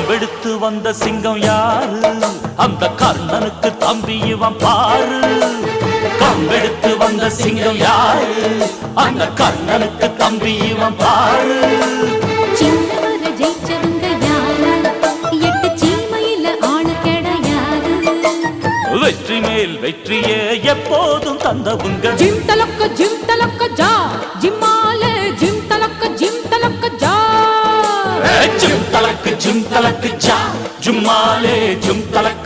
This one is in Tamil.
கம்பெடுத்து வந்த சிங்கம் யாரு? அந்த கர்ணனுக்கு தம்பி இவன் பாரு. கம்பெடுத்து வந்த சிங்கம் யாரு? அந்த கர்ணனுக்கு தம்பி இவன் பாரு. சின்னவர ஜெயிச்சவங்க யாரு? எட்டு சீமையில ஆளு கிடையாது. வெற்றி மேல் வெற்றியே எப்போதும் தந்தவுங்க. ஜிம் தலக்க ஜா ஜிம்மால ஜிம் தலக்க ஜா ஜிம் தலக்கு ஜா ஜும்மாலே ஜும் தலக்கு